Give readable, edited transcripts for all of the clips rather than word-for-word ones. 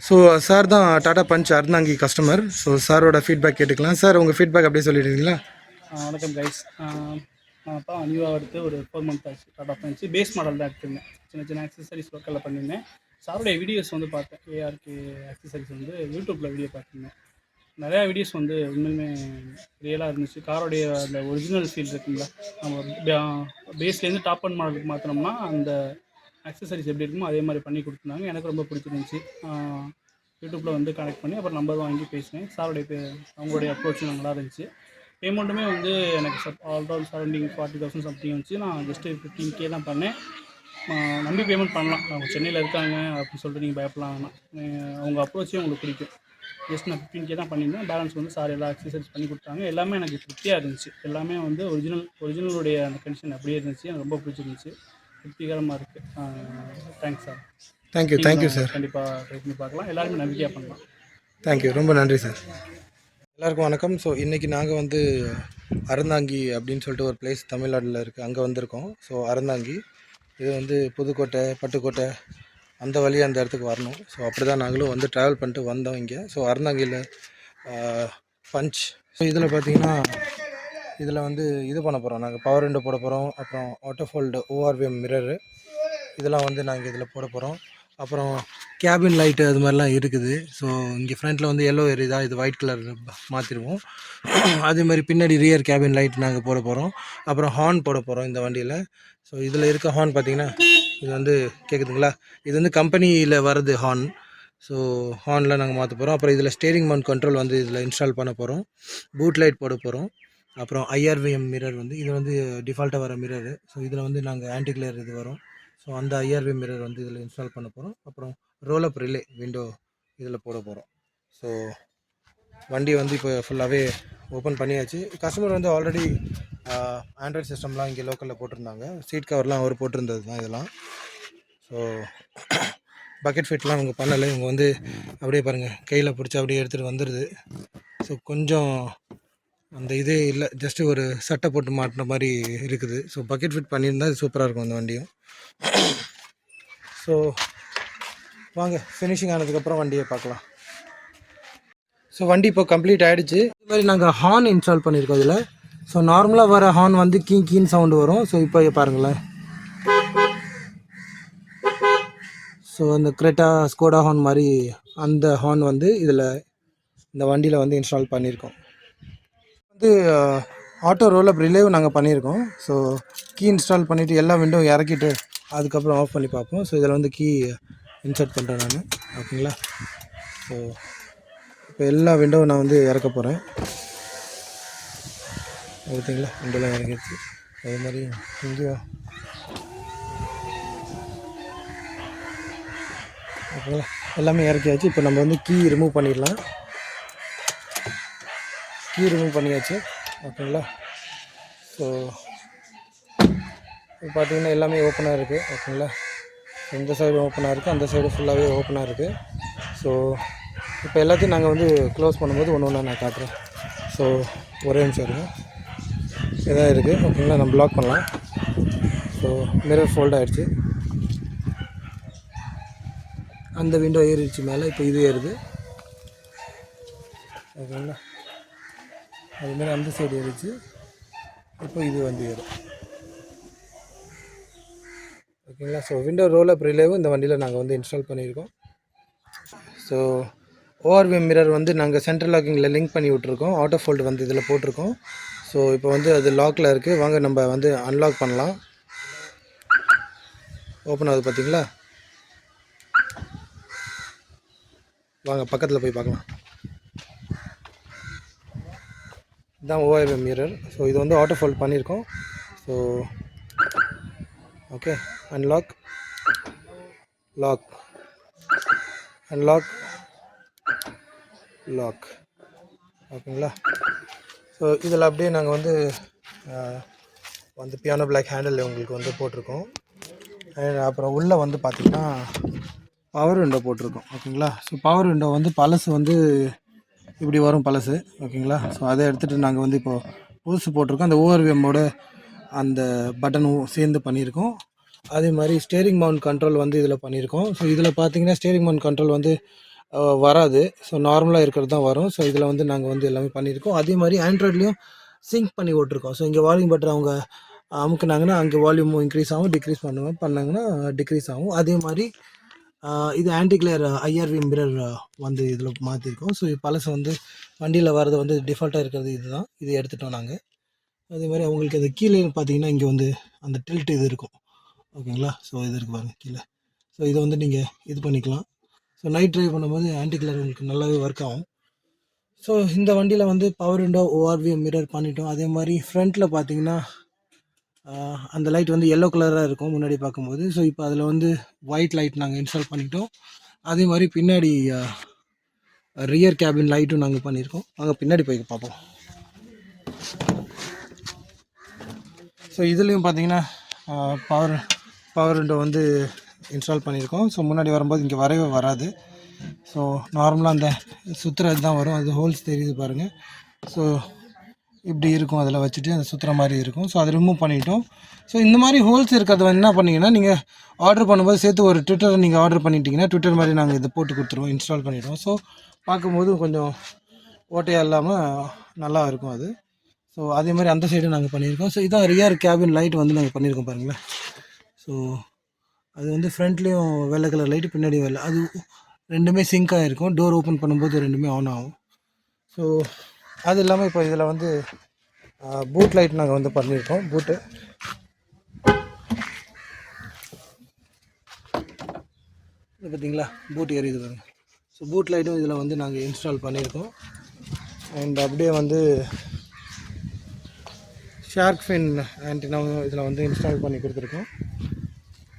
So sir தான் Tata Punch Aranthangi customer. So சாரோட feedback கேட்டுக்கலாம். சார் உங்கள் ஃபீட்பேக் அப்படியே சொல்லிடுறீங்களா? வணக்கம் கைஸ். நான் அப்போ நியூவாக எடுத்து ஒரு 4 மந்த் ஆச்சு. டாடா பஞ்ச் பேஸ் மாடல் தான் எடுத்திருந்தேன். சின்ன சின்ன ஆக்சசரிஸ் லோக்கலில் பண்ணியிருந்தேன். சாருடைய வீடியோஸ் வந்து பார்த்தேன். ஏஆர்கே ஆக்சசரிஸ் வந்து யூடியூப்பில் வீடியோ பார்த்துருந்தேன். நிறையா வீடியோஸ் வந்து உண்மையுமே ரியலாக இருந்துச்சு. காரோடைய அந்த ஒரிஜினல் ஃபீல் இருக்குங்களா, நம்ம பேஸ்லேருந்து டாப் அண்ட் மாடலுக்கு மாற்றினோம்னா அந்த ஆக்சசரிஸ் எப்படி இருக்குமோ அதே மாதிரி பண்ணி கொடுத்துருந்தாங்க. எனக்கு ரொம்ப பிடிச்சிருந்துச்சி. யூடியூப்பில் வந்து கனெக்ட் பண்ணி அப்புறம் நம்பர் வாங்கி பேசினேன். சாருடைய அவங்களுடைய அப்ரோச்சும் நல்லா இருந்துச்சு. பேமெண்ட்டுமே வந்து எனக்கு ஆல்ரவுண்ட் சரௌண்டிங் 40,000 சம்திங் வந்துச்சு. நான் ஜஸ்ட்டு 15K தான் பண்ணேன். நம்பி பேமெண்ட் பண்ணலாம். அவங்க சென்னையில் இருக்காங்க அப்படின்னு சொல்லிட்டு நீங்கள் பயப்படலாம் வேணாம். அவங்க அப்ரோச்சே உங்களுக்கு பிடிக்கும். ஜஸ்ட் நான் 15K தான் பண்ணியிருந்தேன். பேலன்ஸ் வந்து சார் எல்லா எக்ஸசைஸ் பண்ணி கொடுத்தாங்க. எல்லாமே எனக்கு திருப்தியாக இருந்துச்சு. எல்லாமே வந்து ஒரிஜினலுடைய அந்த கண்டிஷன் அப்படியே இருந்துச்சு. எனக்கு ரொம்ப பிடிச்சிருந்துச்சு. திருப்திகரமாக இருக்குது. Thanks sir. Thank you sir. கண்டிப்பாக ட்ரை பண்ணி பார்க்கலாம். எல்லாருமே நம்பிக்கையாக பண்ணலாம். தேங்க்யூ, ரொம்ப நன்றி சார். எல்லாருக்கும் வணக்கம். ஸோ இன்றைக்கி நாங்கள் வந்து அறந்தாங்கி அப்படின்னு சொல்லிட்டு ஒரு பிளேஸ் தமிழ்நாட்டில் இருக்குது, அங்கே வந்திருக்கோம். ஸோ அறந்தாங்கி இது வந்து புதுக்கோட்டை, பட்டுக்கோட்டை அந்த வழியாக அந்த இடத்துக்கு வரணும். ஸோ அப்படி தான் நாங்களும் வந்து ட்ராவல் பண்ணிட்டு வந்தோம் இங்கே. So அறந்தாங்கியில் punch. ஸோ இதில் பார்த்திங்கன்னா இதில் வந்து இது பண்ண போகிறோம், நாங்கள் பவர் விண்டோ போட போகிறோம். அப்புறம் ஆட்டோஃபோல்டு ORVM மிரரு இதெல்லாம் வந்து நாங்கள் இதில் போட போகிறோம். அப்புறம் கேபின் லைட்டு அது மாதிரிலாம் இருக்குது. ஸோ இங்கே ஃப்ரண்ட்டில் வந்து எல்லோ எரியுதா, இது ஒயிட் கலர் மாற்றிடுவோம். அதே மாதிரி பின்னாடி ரியர் கேபின் லைட் நாங்கள் போட போகிறோம். அப்புறம் ஹார்ன் போட போகிறோம் இந்த வண்டியில். ஸோ இதில் இருக்க ஹார்ன் பார்த்திங்கன்னா இது வந்து கேட்குதுங்களா, இது வந்து கம்பெனியில் வர்றது ஹார்ன். ஸோ ஹார்னில் நாங்கள் மாற்ற போகிறோம். அப்புறம் இதில் ஸ்டேரிங் மவுண்ட் கண்ட்ரோல் வந்து இதில் இன்ஸ்டால் பண்ண போகிறோம். பூட் லைட் போட போகிறோம். அப்புறம் IRVM மிரர் வந்து இது வந்து டிஃபால்ட்டாக வர மிரரு. ஸோ இதில் வந்து நாங்கள் ஆன்டி கிளேர் இது வரும். ஸோ அந்த IRVM மிரர் வந்து இதில் இன்ஸ்டால் பண்ண போகிறோம். அப்புறம் ரோலப் ரிலே விண்டோ இதில் போட போகிறோம். ஸோ வண்டி வந்து இப்போ ஃபுல்லாகவே ஓப்பன் பண்ணியாச்சு. கஸ்டமர் வந்து ஆல்ரெடி ஆண்ட்ராய்ட் சிஸ்டம்லாம் இங்கே லோக்கலில் போட்டிருந்தாங்க. சீட் கவர்லாம் அவர் போட்டிருந்தது தான் இதெல்லாம். ஸோ பக்கெட் ஃபிட்லாம் அவங்க பண்ணலை. இவங்க வந்து அப்படியே பாருங்கள், கையில் பிடிச்சி அப்படியே எடுத்துகிட்டு வந்துடுது. ஸோ கொஞ்சம் அந்த இதே இல்லை, ஜஸ்ட்டு ஒரு சட்டை போட்டு மாட்டின மாதிரி இருக்குது. ஸோ பக்கெட் ஃபிட் பண்ணியிருந்தால் இது சூப்பராக இருக்கும் அந்த வண்டியும். ஸோ வாங்க ஃபினிஷிங் ஆனதுக்கப்புறம் வண்டியை பார்க்கலாம். ஸோ வண்டி இப்போ கம்ப்ளீட் ஆகிடுச்சு. இது மாதிரி நாங்கள் ஹார்ன் இன்ஸ்டால் பண்ணியிருக்கோம் இதில். ஸோ நார்மலாக வர ஹார்ன் வந்து கீன்னு சவுண்டு வரும். ஸோ இப்போ பாருங்களேன், ஸோ அந்த கிரெட்டா ஸ்கோடா ஹார்ன் மாதிரி அந்த ஹார்ன் வந்து இதில் இந்த வண்டியில் வந்து இன்ஸ்டால் பண்ணியிருக்கோம். வந்து ஆட்டோ ரோலப் ரிலேவும் நாங்கள் பண்ணியிருக்கோம். ஸோ கீ இன்ஸ்டால் பண்ணிவிட்டு எல்லா விண்டோவும் இறக்கிட்டு அதுக்கப்புறம் ஆஃப் பண்ணி பார்ப்போம். ஸோ இதில் வந்து கீ இன்சர்ட் பண்ணுறேன் நான், ஓகேங்களா. ஸோ இப்போ எல்லா விண்டோவும் நான் வந்து இறக்க போகிறேன், ஓகேங்களா. விண்டோலாம் இறக்கிடுச்சு. அதே மாதிரி இங்கேயும் ஓகேங்களா, எல்லாமே இறக்கியாச்சு. இப்போ நம்ம வந்து கீ ரிமூவ் பண்ணிடலாம். கீ ரிமூவ் பண்ணியாச்சு, ஓகேங்களா. ஸோ இப்போ பார்த்திங்கன்னா எல்லாமே ஓப்பனாக இருக்குது, ஓகேங்களா. இந்த சைடு ஓப்பனாக இருக்குது, அந்த சைடு ஃபுல்லாகவே ஓப்பனாக இருக்குது. ஸோ இப்போ எல்லாத்தையும் நாங்கள் வந்து க்ளோஸ் பண்ணும்போது ஒன்று ஒன்றா நான் காட்டுறேன். ஸோ ஒரே நிமிஷம் இருக்குது, இதான் இருக்குது, ஓகேங்களா. நம்ம ப்ளாக் பண்ணலாம். ஸோ மிரர் ஃபோல்ட் ஆகிடுச்சு. அந்த விண்டோ ஏறிடுச்சு மேலே, இப்போ இது ஏறுது, ஓகேங்களா. அதுமாரி அந்த சைடு ஏறிச்சு, இப்போ இது வந்து ஏறும், ஓகேங்களா. ஸோ விண்டோ ரோலப் ரிலேவும் இந்த வண்டியில் நாங்கள் வந்து இன்ஸ்டால் பண்ணியிருக்கோம். ஸோ ORVM மிரர் வந்து நாங்கள் சென்ட்ரல் லாக்கிங்கில் லிங்க் பண்ணி விட்ருக்கோம். ஆட்டோ ஃபோல்டு வந்து இதில் போட்டிருக்கோம். ஸோ இப்போ வந்து அது லாக்கில் இருக்குது. வாங்க நம்ம வந்து அன்லாக் பண்ணலாம். ஓப்பன் ஆகுது பார்த்தீங்களா, வாங்க பக்கத்தில் போய் பார்க்கலாம். இதுதான் ORVM மிரர். ஸோ இது வந்து ஆட்டோ ஃபோல்ட் பண்ணியிருக்கோம். So okay, unlock, lock, unlock, lock, ஓகேங்களா. ஸோ இதில் அப்படியே நாங்கள் வந்து பியானோ பிளாக் ஹேண்டில் உங்களுக்கு வந்து போட்டிருக்கோம். அப்புறம் உள்ளே வந்து பார்த்திங்கன்னா பவர் விண்டோ போட்டிருக்கோம், ஓகேங்களா. ஸோ பவர் விண்டோ வந்து பழசு வந்து இப்படி வரும் பழசு, ஓகேங்களா. ஸோ அதை எடுத்துகிட்டு நாங்கள் வந்து இப்போது புதுசு போட்டிருக்கோம். அந்த ORVMோட அந்த பட்டனும் சேர்ந்து பண்ணியிருக்கோம். அதே மாதிரி ஸ்டேரிங் மவுண்ட் கண்ட்ரோல் வந்து இதில் பண்ணியிருக்கோம். ஸோ இதில் பார்த்தீங்கன்னா ஸ்டேரிங் மவுண்ட் கண்ட்ரோல் வந்து வராது. ஸோ நார்மலாக இருக்கிறது தான் வரும். ஸோ இதில் வந்து நாங்கள் வந்து எல்லாமே பண்ணியிருக்கோம். அதே மாதிரி ஆண்ட்ராய்ட்லேயும் சிங்க் பண்ணி ஓட்டிருக்கோம். ஸோ இங்கே வால்யூம் பட்டன் அவங்க அமுக்குனாங்கன்னா அங்கே வால்யூம் இன்க்ரீஸ் ஆகும், டிக்ரீஸ் பண்ணாங்கன்னா டிக்ரீஸ் ஆகும். அதே மாதிரி இது ஆன்டி கிளேர் ஐஆர்வி மிரர் வந்து இதில் மாற்றிருக்கோம். ஸோ பழசு வந்து வண்டியில் வர்றது வந்து டிஃபால்ட்டாக இருக்கிறது இதுதான். இது எடுத்துட்டோம் நாங்கள். அதே மாதிரி அவங்களுக்கு அது கீழே பார்த்தீங்கன்னா இங்கே வந்து அந்த டில்ட் இது இருக்கும். ஓகேங்களா? ஸோ இது இருக்குது பாருங்கள் கீழே. ஸோ இதை வந்து நீங்கள் இது பண்ணிக்கலாம். ஸோ நைட் ட்ரைவ் பண்ணும்போது ஆன்டி கிளர் உங்களுக்கு நல்லாவே ஒர்க் ஆகும். ஸோ இந்த வண்டியில் வந்து பவர் விண்டோ ஓஆர்வி மிரர் பண்ணிட்டோம். அதே மாதிரி ஃப்ரண்ட்டில் பார்த்தீங்கன்னா அந்த லைட் வந்து எல்லோ கலராக இருக்கும் முன்னாடி பார்க்கும்போது. ஸோ இப்போ அதில் வந்து ஒயிட் லைட் நாங்கள் இன்ஸ்டால் பண்ணிட்டோம். அதே மாதிரி பின்னாடி ரியர் கேபின் லைட்டும் நாங்கள் பண்ணியிருக்கோம். நாங்கள் பின்னாடி போய் பார்ப்போம். ஸோ இதுலேயும் பார்த்தீங்கன்னா பவர் விண்டோ வந்து இன்ஸ்டால் பண்ணியிருக்கோம். ஸோ முன்னாடி வரும்போது இங்கே வரவே வராது. ஸோ நார்மலாக அந்த சுற்றுறது தான் வரும். அது ஹோல்ஸ் தெரியுது பாருங்கள். ஸோ இப்படி இருக்கும், அதில் வச்சுட்டு அந்த சுற்றுற மாதிரி இருக்கும். ஸோ அதை ரிமூவ் பண்ணிட்டோம். ஸோ இந்த மாதிரி ஹோல்ஸ் இருக்கிறது என்ன பண்ணிங்கன்னா நீங்கள் ஆர்டர் பண்ணும்போது சேர்த்து ஒரு ட்விட்டரை நீங்கள் ஆர்டர் பண்ணிட்டீங்கன்னா ட்விட்டர் மாதிரி நாங்கள் இதை போட்டு கொடுத்துருவோம், இன்ஸ்டால் பண்ணிவிடுவோம். ஸோ பார்க்கும்போது கொஞ்சம் ஓட்டையாக இல்லாமல் நல்லா இருக்கும் அது. ஸோ அதே மாதிரி அந்த சைடும் நாங்கள் பண்ணியிருக்கோம். ஸோ இதான் ரியர் கேபின் லைட் வந்து நாங்கள் பண்ணியிருக்கோம் பாருங்களேன். ஸோ அது வந்து ஃப்ரண்ட்லேயும் வெள்ளை கலர் லைட்டு, பின்னாடி வெள்ளை, அது ரெண்டுமே சிங்க் ஆகிருக்கும். டோர் ஓப்பன் பண்ணும்போது ரெண்டுமே ஆன் ஆகும். ஸோ அது இல்லாமல் இப்போ இதில் வந்து பூட் லைட் நாங்கள் வந்து பண்ணியிருக்கோம். பூட்டு இது பார்த்தீங்களா, பூட் எரியுது பாருங்கள். ஸோ பூட் லைட்டும் இதில் வந்து நாங்கள் இன்ஸ்டால் பண்ணியிருக்கோம். அண்ட் அப்படியே வந்து ஷார்க் ஃபின் ஆன்டினாவும் இதில் வந்து இன்ஸ்டால் பண்ணி கொடுத்துருக்கோம்.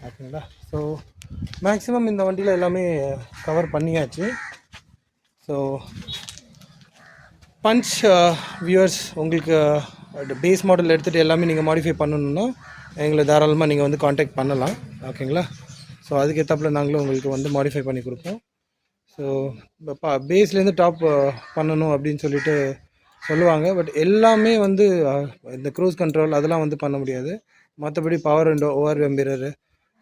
ஓகேங்களா? ஸோ மேக்ஸிமம் இந்த வண்டியில் எல்லாமே கவர் பண்ணியாச்சு. ஸோ பஞ்ச் வியூவர்ஸ், உங்களுக்கு பேஸ் மாடல் எடுத்துகிட்டு எல்லாமே நீங்கள் மாடிஃபை பண்ணணுன்னா எங்களை தாராளமாக நீங்கள் வந்து காண்டாக்ட் பண்ணலாம். ஓகேங்களா? ஸோ அதுக்கேற்றாப்புல நாங்களும் உங்களுக்கு வந்து மாடிஃபை பண்ணி கொடுப்போம். ஸோ இப்போ பேஸ்லேருந்து டாப் பண்ணணும் அப்படின்னு சொல்லிட்டு சொல்லுவாங்க. பட் எல்லாமே வந்து இந்த க்ரூஸ் கண்ட்ரோல் அதெல்லாம் வந்து பண்ண முடியாது. மற்றபடி பவர் விண்டோ, ஓஆர்வி மிரரு,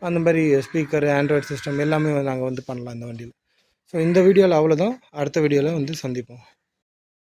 அந்த மாதிரி ஸ்பீக்கரு, ஆண்ட்ராய்டு சிஸ்டம் எல்லாமே நாங்கள் வந்து பண்ணலாம் இந்த வண்டியில். ஸோ இந்த வீடியோவில் அவ்வளோதான். அடுத்த வீடியோவில் வந்து சந்திப்போம்.